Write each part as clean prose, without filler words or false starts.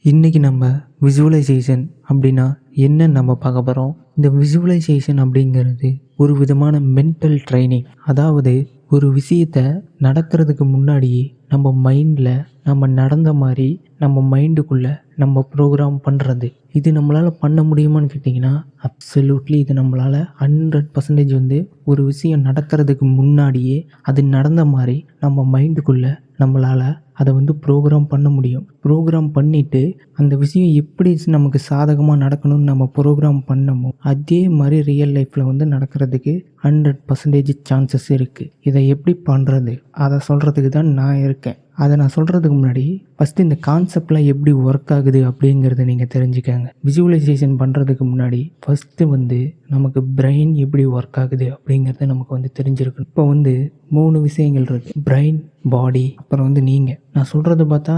இன்றைக்கி நம்ம விசுவலைசேஷன் அப்படின்னா என்னன்னு நம்ம பார்க்க போகிறோம். இந்த விசுவலைசேஷன் அப்படிங்கிறது ஒரு விதமான மென்டல் ட்ரைனிங். அதாவது ஒரு விஷயத்தை நடக்கிறதுக்கு முன்னாடியே நம்ம மைண்டில் நம்ம நடந்த மாதிரி நம்ம மைண்டுக்குள்ளே நம்ம ப்ரோக்ராம் பண்ணுறது. இது நம்மளால் பண்ண முடியுமான்னு கேட்டிங்கன்னா அப்சல்யூட்லி இது நம்மளால் 100% வந்து ஒரு விஷயம் நடக்கிறதுக்கு முன்னாடியே அது நடந்த மாதிரி நம்ம மைண்டுக்குள்ளே நம்மளால் அதை வந்து ப்ரோக்ராம் பண்ண முடியும். ப்ரோக்ராம் பண்ணிவிட்டு அந்த விஷயம் எப்படி நமக்கு சாதகமாக நடக்கணும்னு நம்ம ப்ரோக்ராம் பண்ணமோ அதே மாதிரி ரியல் லைஃப்பில் வந்து நடக்கிறதுக்கு 100% சான்சஸ் இருக்குது. இதை எப்படி பண்ணுறது அதை சொல்கிறதுக்கு தான் நான் இருக்கேன். அதை நான் சொல்கிறதுக்கு முன்னாடி ஃபஸ்ட்டு இந்த கான்செப்ட்லாம் எப்படி ஒர்க் ஆகுது அப்படிங்கிறத நீங்கள் தெரிஞ்சுக்கங்க. விசுவலைசேஷன் பண்ணுறதுக்கு முன்னாடி ஃபஸ்ட்டு வந்து நமக்கு பிரெயின் எப்படி ஒர்க் ஆகுது அப்படிங்கிறத நமக்கு வந்து தெரிஞ்சிருக்கணும். இப்போ வந்து 3 விஷயங்கள் இருக்குது: பிரெயின், பாடி, அப்புறம் வந்து நீங்கள். நான் சொல்கிறது பார்த்தா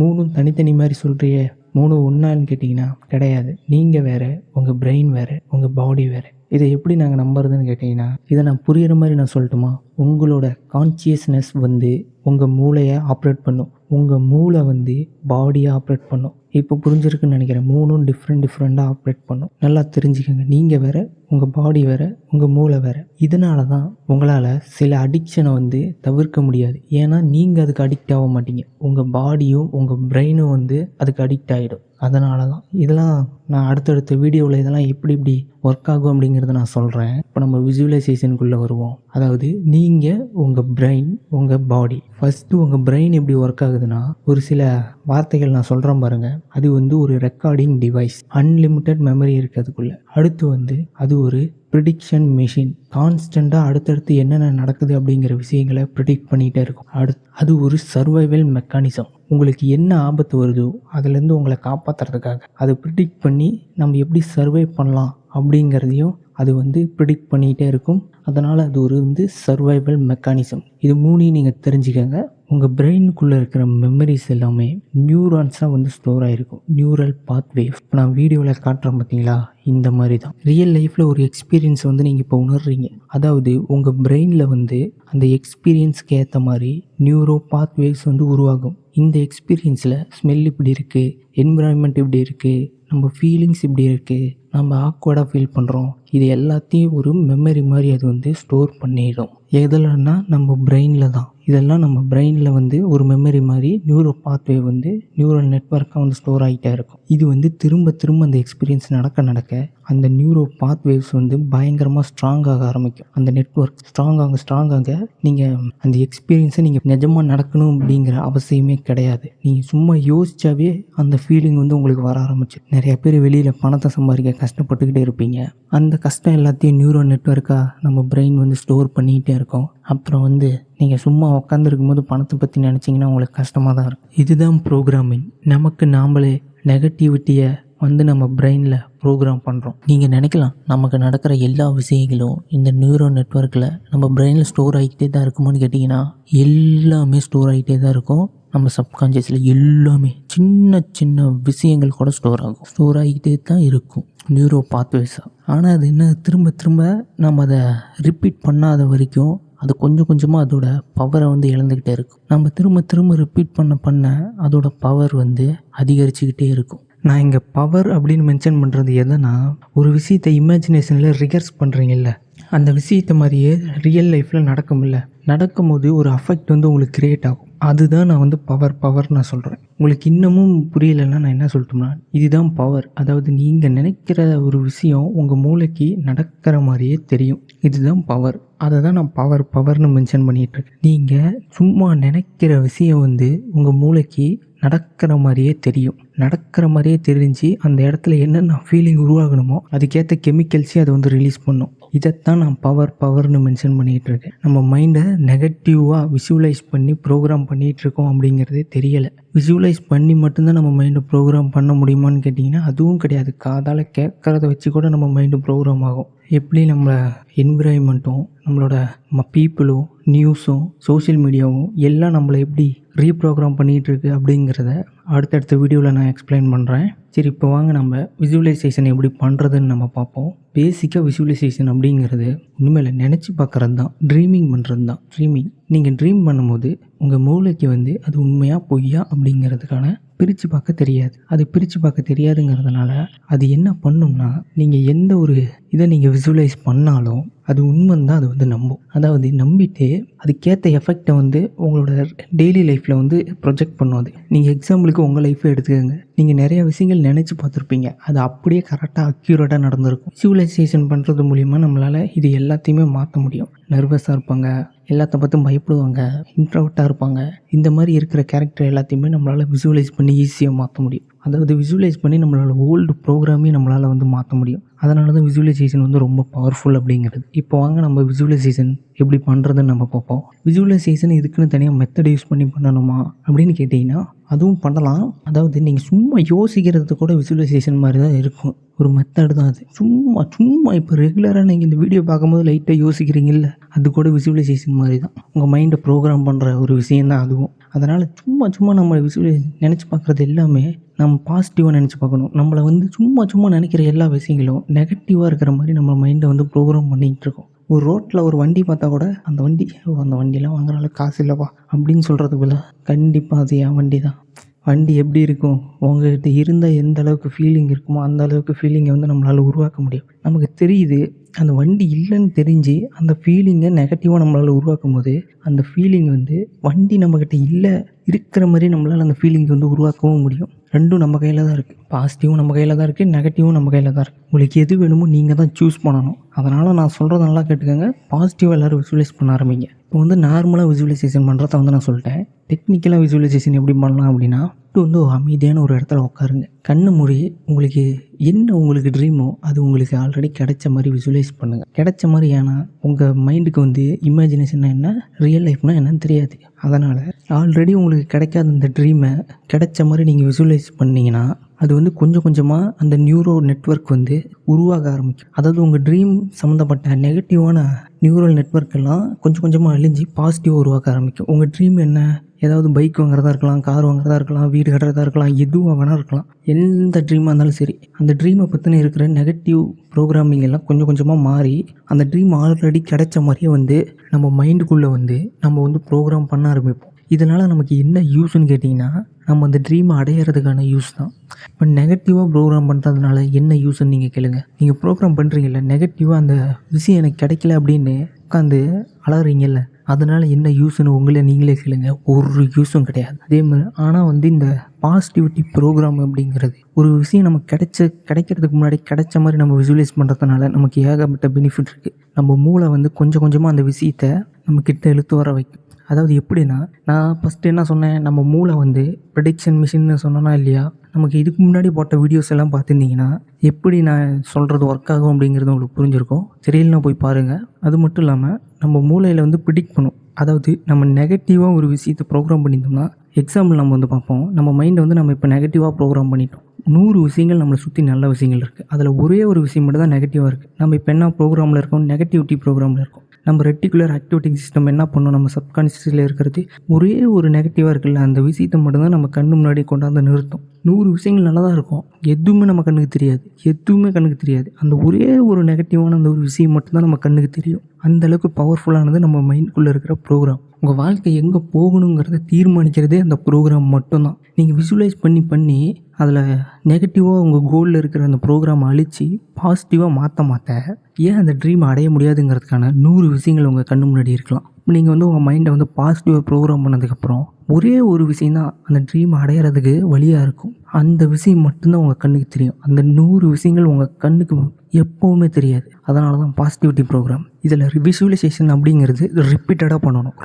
3 தனித்தனி மாதிரி சொல்கிறிய, 3 ஒன்றான்னு கேட்டிங்கன்னா கிடையாது. நீங்கள் வேறு, உங்கள் பிரெயின் வேறு, உங்கள் பாடி வேறு. இதை எப்படி நாங்கள் நம்புறதுன்னு கேட்டிங்கன்னா, இதை நான் புரிகிற மாதிரி நான் சொல்லட்டுமா? உங்களோட கான்சியஸ்னஸ் வந்து உங்கள் மூளையை ஆப்ரேட் பண்ணும், உங்கள் மூளை வந்து பாடியை ஆப்ரேட் பண்ணும். இப்போ புரிஞ்சிருக்குன்னு நினைக்கிறேன். 3 டிஃப்ரெண்ட்டாக ஆப்ரேட் பண்ணும். நல்லா தெரிஞ்சுக்கோங்க. நீங்கள் வேறு, உங்கள் பாடி வேறு, உங்கள் மூளை வேறு. இதனால தான் உங்களால் சில அடிக்ஷனை வந்து தவிர்க்க முடியாது. ஏன்னா நீங்கள் அதுக்கு அடிக்ட் ஆக மாட்டீங்க. உங்கள் பாடியும் உங்கள் பிரெயினும் வந்து அதுக்கு அடிக்ட் ஆகிடும். அதனால தான் இதெல்லாம் நான் அடுத்தடுத்த வீடியோவில் இதெல்லாம் எப்படி ஒர்க் ஆகும் அப்படிங்கிறத நான் சொல்கிறேன். இப்போ நம்ம விசுவலைசேஷனுக்குள்ளே வருவோம். அதாவது நீங்கள், உங்கள் பிரெயின், உங்கள் பாடி. ஃபஸ்ட்டு உங்கள் பிரெயின் எப்படி ஒர்க் ஆகுதுன்னா, ஒரு சில வார்த்தைகள் நான் சொல்கிறேன் பாருங்கள். அது வந்து ஒரு ரெக்கார்டிங் டிவைஸ். அன்லிமிட்டெட் மெமரி இருக்குது அதுக்குள்ளே. அடுத்து வந்து அது ஒரு ப்ரிடிக்ஷன் மெஷின். கான்ஸ்டண்ட்டாக அடுத்தடுத்து என்னென்ன நடக்குது அப்படிங்கிற விஷயங்களை ப்ரிடிக்ட் பண்ணிகிட்டே இருக்கும். அது ஒரு சர்வைவல் மெக்கானிசம். உங்களுக்கு என்ன ஆபத்து வருதோ அதுலேருந்து உங்களை காப்பாற்றுறதுக்காக அதை ப்ரிடிக்ட் பண்ணி நம்ம எப்படி சர்வை பண்ணலாம் அப்படிங்கிறதையும் அது வந்து ப்ரிடிக்ட் பண்ணிகிட்டே இருக்கும். அதனால் அது ஒரு வந்து சர்வைவல் மெக்கானிசம். இது 3 நீங்கள் தெரிஞ்சுக்கங்க. உங்கள் பிரெயினுக்குள்ளே இருக்கிற மெமரிஸ் எல்லாமே நியூரான்ஸாக வந்து ஸ்டோர் ஆகிருக்கும். Neural pathways. இப்போ நான் வீடியோவில் காட்டுறேன் பார்த்தீங்களா, இந்த மாதிரி தான் ரியல் லைஃப்பில் ஒரு எக்ஸ்பீரியன்ஸ் வந்து நீங்கள் இப்போ உணர்றீங்க. அதாவது உங்கள் பிரெயினில் வந்து அந்த எக்ஸ்பீரியன்ஸ்க்கு ஏற்ற மாதிரி நியூரோ பாத்வேஸ் வந்து உருவாகும். இந்த எக்ஸ்பீரியன்ஸில் ஸ்மெல் இப்படி இருக்குது, என்விரான்மெண்ட் இப்படி இருக்குது, நம்ம ஃபீலிங்ஸ் இப்படி இருக்குது, நம்ம ஆக்வர்டாக ஃபீல் பண்ணுறோம். இது எல்லாத்தையும் ஒரு மெமரி மாதிரி அது வந்து ஸ்டோர் பண்ணிடும். எதுலன்னா நம்ம பிரெயினில் தான். இதெல்லாம் நம்ம பிரெயினில் வந்து ஒரு மெமரி மாதிரி நியூரோ பாத்வே வந்து நியூரல் நெட்வொர்க்காக வந்து ஸ்டோர் ஆகிட்டே இருக்கும். இது வந்து திரும்ப அந்த எக்ஸ்பீரியன்ஸ் நடக்க அந்த நியூரோ பாத்வேவ்ஸ் வந்து பயங்கரமாக ஸ்ட்ராங்காக ஆரம்பிக்கும். அந்த நெட்வொர்க் ஸ்ட்ராங்காக நீங்கள் அந்த எக்ஸ்பீரியன்ஸை நீங்கள் நிஜமாக நடக்கணும் அப்படிங்கிற அவசியமே கிடையாது. நீங்கள் சும்மா யோசிச்சாவே அந்த ஃபீலிங் வந்து உங்களுக்கு வர ஆரம்பிச்சு. நிறைய பேர் வெளியில் பணத்தை சம்பாதிக்க கஷ்டப்பட்டுக்கிட்டே இருப்பீங்க. அந்த கஷ்டம் எல்லாத்தையும் நியூரோ நெட்வொர்க்காக நம்ம பிரெயின் வந்து ஸ்டோர் பண்ணிக்கிட்டே இருக்கோம். அப்புறம் வந்து நீங்கள் சும்மா உட்காந்துருக்கும் போது பணத்தை பற்றி நினச்சிங்கன்னா உங்களுக்கு கஷ்டமாக தான் இருக்கும். இதுதான் ப்ரோக்ராமிங். நமக்கு நாமளே நெகட்டிவிட்டியை வந்து நம்ம பிரெயினில் ப்ரோக்ராம் பண்ணுறோம். நீங்கள் நினைக்கலாம் நமக்கு நடக்கிற எல்லா விஷயங்களும் இந்த நியூரோ நெட்வொர்க்கில் நம்ம பிரெயினில் ஸ்டோர் ஆகிக்கிட்டே தான் இருக்குமான்னு கேட்டிங்கன்னா எல்லாமே ஸ்டோர் ஆகிட்டே தான் இருக்கும். நம்ம சப்கான்ஷியஸில் எல்லாமே சின்ன விஷயங்கள் கூட ஸ்டோர் ஆகிக்கிட்டே தான் இருக்கும் நியூரோ பாத்வேஸாக. ஆனால் அது என்ன, திரும்ப நம்ம அதை ரிப்பீட் பண்ணாத வரைக்கும் அது கொஞ்சமாக அதோட பவரை வந்து இழந்துக்கிட்டே இருக்கும். நம்ம திரும்ப ரிப்பீட் பண்ண அதோட பவர் வந்து அதிகரிச்சுக்கிட்டே இருக்கும். நான் இங்கே பவர் அப்படின்னு மென்ஷன் பண்ணுறது எதுனா, ஒரு விஷயத்தை இமேஜினேஷனில் ரிகர்ஸ் பண்ணுறீங்கல்ல, அந்த விஷயத்தை மாதிரியே ரியல் லைஃப்பில் நடக்கும்போது ஒரு அஃபெக்ட் வந்து உங்களுக்கு க்ரியேட் ஆகும். அதுதான் நான் வந்து பவர் நான் சொல்கிறேன். உங்களுக்கு இன்னமும் புரியலைன்னா நான் என்ன சொல்லட்டும்னா, இதுதான் பவர். அதாவது நீங்கள் நினைக்கிற ஒரு விஷயம் உங்கள் மூளைக்கு நடக்கிற மாதிரியே தெரியும். இதுதான் பவர். அதை தான் நான் பவர்னு மென்ஷன் பண்ணிகிட்ருக்கேன். நீங்கள் சும்மா நினைக்கிற விஷயம் வந்து உங்கள் மூளைக்கு நடக்கிற மாதிரியே தெரிஞ்சு அந்த இடத்துல என்னென்ன ஃபீலிங் உருவாகணுமோ அதுக்கேற்ற கெமிக்கல்ஸே அதை வந்து ரிலீஸ் பண்ணும். இதைத்தான் நான் பவர்னு மென்ஷன் பண்ணிகிட்டு இருக்கேன். நம்ம மைண்டை நெகட்டிவாக விசுவலைஸ் பண்ணி ப்ரோக்ராம் பண்ணிகிட்டு இருக்கோம் அப்படிங்கிறதே தெரியலை. விசுவலைஸ் பண்ணி மட்டும்தான் நம்ம மைண்டை ப்ரோக்ராம் பண்ண முடியுமான்னு கேட்டிங்கன்னா அதுவும் கிடையாது. காதால் கேட்குறத வச்சு கூட நம்ம மைண்டு ப்ரோக்ராம் ஆகும். எப்படி நம்ம என்விரான்மெண்ட்டும் நம்மளோட பீப்புளும் நியூஸும் சோஷியல் மீடியாவும் எல்லாம் நம்மளை எப்படி ரீப்ரோக்ராம் பண்ணிகிட்டு இருக்கு அப்படிங்கிறத அடுத்தடுத்த வீடியோவில் நான் எக்ஸ்பிளைன் பண்ணுறேன். சரி, இப்போ வாங்க நம்ம விசுவலைசேஷன் எப்படி பண்ணுறதுன்னு நம்ம பார்ப்போம். பேசிக்காக விசுவலைசேஷன் அப்படிங்கிறது உண்மையில் நினச்சி பார்க்குறது தான், ட்ரீமிங் பண்ணுறது தான். நீங்கள் ட்ரீம் பண்ணும்போது உங்கள் மூளைக்கு வந்து அது உண்மையாக பொய்யா அப்படிங்கிறதுக்கான பிரித்து பார்க்க தெரியாது. அது பிரித்து பார்க்க தெரியாதுங்கிறதுனால அது என்ன பண்ணும்னா, நீங்கள் எந்த ஒரு இதை நீங்கள் விசுவலைஸ் பண்ணாலும் அது உண்மைன்னு தான் அது வந்து நம்பும். அதாவது நம்பிட்டு அதுக்கேற்ற எஃபெக்டை வந்து உங்களோட டெய்லி லைஃப்பில் வந்து ப்ரொஜெக்ட் பண்ணும். அது நீங்கள் எக்ஸாம்பிளுக்கு உங்கள் லைஃப்பை எடுத்துக்கோங்க. நீங்கள் நிறைய விஷயங்கள் நினச்சி பார்த்துருப்பீங்க, அது அப்படியே கரெக்டாக அக்யூரேட்டாக நடந்திருக்கும். விசுவலைசேஷன் பண்ணுறது மூலிமா நம்மளால் இது எல்லாத்தையுமே மாற்ற முடியும். நர்வஸாக இருப்பாங்க, எல்லாத்த பார்த்தும் பயப்படுவாங்க, இன்ட்ரோவர்ட்டாக இருப்பாங்க. இந்த மாதிரி இருக்கிற கேரக்டர் எல்லாத்தையுமே நம்மளால் விசுவலைஸ் பண்ணி ஈஸியாக மாற்ற முடியும். அதாவது விசுவலைஸ் பண்ணி நம்மளோட ஓல்டு ப்ரோக்ராமையும் நம்மளால் வந்து மாற்ற முடியும். அதனால தான் விசுவலைசேஷன் வந்து ரொம்ப பவர்ஃபுல் அப்படிங்கிறது. இப்போ வாங்க நம்ம விசுவலைசேஷன் எப்படி பண்ணுறதுன்னு நம்ம பார்ப்போம். விசுவலைசேஷன் இதுக்குன்னு தனியாக மெத்தட் யூஸ் பண்ணி பண்ணணுமா அப்படின்னு கேட்டிங்கன்னா அதுவும் பண்ணலாம். அதாவது நீங்கள் சும்மா யோசிக்கிறது கூட விசுவலைசேஷன் மாதிரி தான் இருக்கும். ஒரு மெத்தட் தான் அது. சும்மா இப்போ ரெகுலராக நீங்கள் இந்த வீடியோ பார்க்கும்போது லைட்டாக யோசிக்கிறீங்கல்ல, அது கூட விசுவலைசேஷன் மாதிரி தான். உங்கள் மைண்டை ப்ரோக்ராம் பண்ணுற ஒரு விஷயம் தான் அதுவும். அதனால் சும்மா நம்ம நினச்சி பார்க்குறது எல்லாமே நம்ம பாசிட்டிவாக நினச்சி பார்க்கணும். நம்மளை வந்து சும்மா நினைக்கிற எல்லா விஷயங்களும் நெகட்டிவாக இருக்கிற மாதிரி நம்ம மைண்டை வந்து ப்ரோக்ராம் பண்ணிகிட்டு இருக்கோம். ஒரு ரோட்டில் ஒரு வண்டி பார்த்தா கூட அந்த வண்டியெலாம் வாங்குற அளவுக்கு காசு இல்லைப்பா அப்படின்னு சொல்கிறதுக்குள்ள கண்டிப்பாக அது என் வண்டி தான். வண்டி எப்படி இருக்கும், உங்கள்கிட்ட இருந்தால் எந்த அளவுக்கு ஃபீலிங் இருக்குமோ அந்த அளவுக்கு ஃபீலிங்கை வந்து நம்மளால் உருவாக்க முடியும். நமக்கு தெரியுது அந்த வண்டி இல்லைன்னு தெரிஞ்சு அந்த ஃபீலிங்கை நெகட்டிவாக நம்மளால் உருவாக்கும் போது அந்த ஃபீலிங் வந்து வண்டி நம்மக்கிட்ட இல்லை இருக்கிற மாதிரி நம்மளால் அந்த ஃபீலிங் வந்து உருவாக்கவும் முடியும். ரெண்டும் நம்ம கையில் தான் இருக்குது. பாசிட்டிவும் நம்ம கையில் தான் இருக்குது, நெகட்டிவும் நம்ம கையில் தான் இருக்குது. உங்களுக்கு எது வேணுமோ நீங்கள் தான் சூஸ் பண்ணணும். அதனால் நான் சொல்கிறத நல்லா கேட்டுக்கோங்க. பாசிட்டிவாக எல்லோரும் விசுவலைஸ் பண்ண ஆரம்பிங்க. இப்போ வந்து நார்மலாக விசுவலைசேஷன் பண்ணுறத வந்து நான் சொல்லிட்டேன். டெக்னிக்கலாக விசுவலைசேஷன் எப்படி பண்ணலாம் அப்படின்னா, வந்து அமைதியான ஒரு இடத்துல உட்காருங்க. கண்ணு மூடி உங்களுக்கு என்ன உங்களுக்கு ட்ரீமோ அது உங்களுக்கு ஆல்ரெடி கிடைச்ச மாதிரி விசுவலைஸ் பண்ணுங்கள். கிடைச்ச மாதிரி, ஏன்னா உங்கள் மைண்டுக்கு வந்து இமேஜினேஷன்னா என்ன, ரியல் லைஃப்னால் என்னன்னு தெரியாது. அதனால் ஆல்ரெடி உங்களுக்கு கிடைக்காத அந்த ட்ரீமை கிடைச்ச மாதிரி நீங்கள் விசுவலைஸ் பண்ணிங்கன்னா அது வந்து கொஞ்சம் கொஞ்சமாக அந்த நியூரோ நெட்வொர்க் வந்து உருவாக ஆரம்பிக்கும். அதாவது உங்கள் ட்ரீம் சம்மந்தப்பட்ட நெகட்டிவான நியூரல் நெட்வொர்க் எல்லாம் கொஞ்சம் கொஞ்சமாக அழிஞ்சு பாசிட்டிவாக உருவாக்க ஆரம்பிக்கும். உங்கள் ட்ரீம் என்ன, ஏதாவது பைக் வாங்குறதா இருக்கலாம், கார் வாங்குறதா இருக்கலாம், வீடு கட்டுறதா இருக்கலாம், எதுவாக வேணால் இருக்கலாம். எந்த ட்ரீமாக இருந்தாலும் சரி, அந்த ட்ரீமை பற்றின இருக்கிற நெகட்டிவ் ப்ரோக்ராமிங் எல்லாம் கொஞ்சம் கொஞ்சமாக மாறி அந்த ட்ரீம் ஆல்ரெடி கிடைச்ச மாதிரியே வந்து நம்ம மைண்டுக்குள்ளே வந்து நம்ம வந்து ப்ரோக்ராம் பண்ண ஆரம்பிப்போம். இதனால் நமக்கு என்ன யூஸ்ன்னு கேட்டிங்கன்னா, நம்ம அந்த ட்ரீமை அடையிறதுக்கான யூஸ் தான். இப்போ நெகட்டிவாக ப்ரோக்ராம் பண்ணுறதுனால என்ன யூஸ்ன்னு நீங்கள் கேளுங்க. நீங்கள் ப்ரோக்ராம் பண்ணுறீங்கல்ல, நெகட்டிவாக அந்த விஷயம் எனக்கு கிடைக்கல அப்படின்னு உட்காந்து அலறீங்கல்ல, அதனால் என்ன யூஸ்ன்னு உங்களை நீங்களே கேளுங்க. ஒரு யூஸும் கிடையாது. அதே மாதிரி ஆனால் வந்து இந்த பாசிட்டிவிட்டி ப்ரோக்ராம் அப்படிங்கிறது ஒரு விஷயம் நமக்கு கிடைக்கிறதுக்கு முன்னாடி கிடைச்ச மாதிரி நம்ம விசுவலைஸ் பண்ணுறதுனால நமக்கு ஏகப்பட்ட பெனிஃபிட் இருக்குது. நம்ம மூளை வந்து கொஞ்சம் கொஞ்சமாக அந்த விஷயத்தை நம்ம கிட்ட இழுத்து வர வைக்கும். அதாவது எப்படின்னா, நான் ஃபஸ்ட்டு என்ன சொன்னேன், நம்ம மூளை வந்து ப்ரெடிக்ஷன் மிஷின்னு சொன்னோன்னா இல்லையா, நமக்கு இதுக்கு முன்னாடி போட்ட வீடியோஸ் எல்லாம் பார்த்துருந்தீங்கன்னா எப்படி நான் சொல்கிறது ஒர்க் ஆகும் அப்படிங்கிறது உங்களுக்கு புரிஞ்சிருக்கும். தெரியலனா போய் பாருங்கள். அது மட்டும் இல்லாமல் நம்ம மூளையில் வந்து ப்ரிடிக்ட் பண்ணும். அதாவது நம்ம நெகட்டிவாக ஒரு விஷயத்தை ப்ரோக்ராம் பண்ணிட்டோம்னா, எக்ஸாம்பிள் நம்ம வந்து பார்ப்போம். நம்ம மைண்டை வந்து நம்ம இப்போ நெகட்டிவாக ப்ரோக்ராம் பண்ணிட்டோம். 100 விஷயங்கள் நம்மளை சுற்றி நல்ல விஷயங்கள் இருக்குது. அதில் ஒரே ஒரு விஷயம் மட்டும் தான் நெகட்டிவாக இருக்குது. நம்ம இப்போ என்ன ப்ரோக்ராமில் இருக்கோம், நெகட்டிவிட்டி ப்ரோக்ராமில் இருக்கோம். நம்ம ரெட்டிகுலர் ஆக்டிவேட்டிங் சிஸ்டம் என்ன பண்ணும், நம்ம சப்கான்ஷியஸில் இருக்கிறது ஒரே ஒரு நெகட்டிவாக இருக்குல்ல, அந்த விஷயத்தை மட்டும்தான் நம்ம கண்ணு முன்னாடி கொண்டாந்து நிறுத்தும். 100 விஷயங்கள் நல்லா தான் இருக்கும், எதுவுமே நம்ம கண்ணுக்கு தெரியாது. அந்த ஒரே ஒரு நெகட்டிவான அந்த ஒரு விஷயம் மட்டும்தான் நம்ம கண்ணுக்கு தெரியும். அந்தளவுக்கு பவர்ஃபுல்லானது நம்ம மைண்டுக்குள்ளே இருக்கிற ப்ரோக்ராம். உங்கள் வாழ்க்கை எங்கே போகணுங்கிறத தீர்மானிக்கிறதே அந்த ப்ரோக்ராம் மட்டும்தான். நீங்கள் விசுவலைஸ் பண்ணி அதில் நெகட்டிவாக உங்கள் கோலில் இருக்கிற அந்த ப்ரோக்ராமை அழித்து பாசிட்டிவாக மாற்ற ஏன் அந்த ட்ரீமை அடைய முடியாதுங்கிறதுக்கான 100 விஷயங்கள் உங்கள் கண்ணு முன்னாடி இருக்கலாம். நீங்கள் வந்து உங்கள் மைண்டை வந்து பாசிட்டிவாக ப்ரோக்ராம் பண்ணதுக்கப்புறம் ஒரே ஒரு விஷயந்தான் அந்த ட்ரீமை அடையிறதுக்கு வழியாக இருக்கும். அந்த விஷயம் மட்டும்தான் உங்கள் கண்ணுக்கு தெரியும். அந்த 100 விஷயங்கள் உங்கள் கண்ணுக்கு எப்போவுமே தெரியாது. அதனால தான் பாசிட்டிவிட்டி ப்ரோக்ராம். இதில் விசுவலைசேஷன் அப்படிங்கிறது ரிப்பீட்டடாக பண்ணணும்.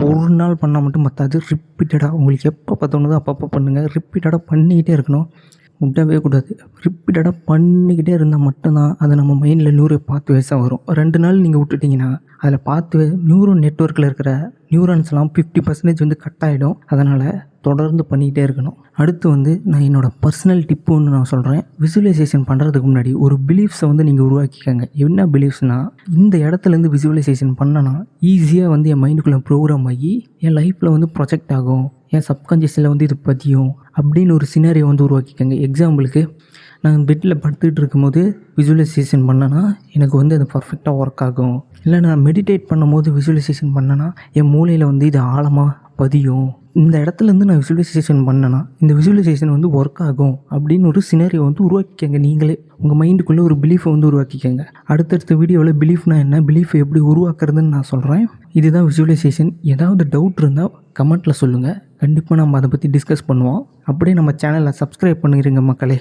ஒரு நாள் பண்ணால் மட்டும் பத்தாது. ரிப்பீட்டடாக உங்களுக்கு எப்போ தோணுதோ அப்பப்போ பண்ணுங்கள். ரிப்பீட்டடாக பண்ணிக்கிட்டே இருக்கணும், விடவே கூடாது. ரிப்பீட்டடாக பண்ணிக்கிட்டே இருந்தால் மட்டும்தான் அது நம்ம மைண்டில் பாத்வேஸாக வரும். 2 நாள் நீங்கள் விட்டுட்டிங்கன்னா அதில் நியூரோ நெட்வொர்க்கில் இருக்கிற நியூரான்ஸ்லாம் 50% வந்து கட் ஆகிடும். அதனால் தொடர்ந்து பண்ணிக்கிட்டே இருக்கணும். அடுத்து வந்து நான் என்னோடய பர்சனல் டிப்பு ஒன்று நான் சொல்கிறேன். விசுவலைசேஷன் பண்ணுறதுக்கு முன்னாடி ஒரு பிலீஃப்ஸை வந்து நீங்கள் உருவாக்கிக்கங்க. என்ன பிலீஃப்ஸ்னால், இந்த இடத்துலேருந்து விசுவலைசேஷன் பண்ணனா ஈஸியாக வந்து என் மைண்டுக்குள்ளே ப்ரோக்ராம் ஆகி என் லைஃப்பில் வந்து ப்ரொஜெக்ட் ஆகும், என் சப்கான்ஷியஸில் வந்து இது பதியும் அப்படின்னு ஒரு சினாரியோ வந்து உருவாக்கிக்கங்க. எக்ஸாம்பிளுக்கு, நான் பெட்டில் படுத்துக்கிட்டு இருக்கும்போது விசுவலைசேஷன் பண்ணேன்னா எனக்கு வந்து அது பர்ஃபெக்டாக ஒர்க் ஆகும். இல்லை நான் மெடிடேட் பண்ணும்போது விசுவலைசேஷன் பண்ணேன்னா என் மூளையில் வந்து இது ஆழமாக பதியும். இந்த இடத்துலேருந்து நான் விசுவலைசேஷன் பண்ணேன்னா இந்த விசுவலைசேஷன் வந்து ஒர்க் ஆகும் அப்படின்னு ஒரு சினரியோ வந்து உருவாக்கிக்கங்க. நீங்களே உங்கள் மைண்டுக்குள்ளே ஒரு பிலீஃபை வந்து உருவாக்கிக்கங்க. அடுத்தடுத்த வீடியோவில் பிலீஃப்னா என்ன, பிலீஃப் எப்படி உருவாக்குறதுன்னு நான் சொல்கிறேன். இதுதான் விசுவலைசேஷன். ஏதாவது டவுட் இருந்தால் கமெண்ட்டில் சொல்லுங்கள். கண்டிப்பாக நம்ம அதை பற்றி டிஸ்கஸ் பண்ணுவோம். அப்படியே நம்ம சேனலை சப்ஸ்கிரைப் பண்ணிடுங்க மக்களே.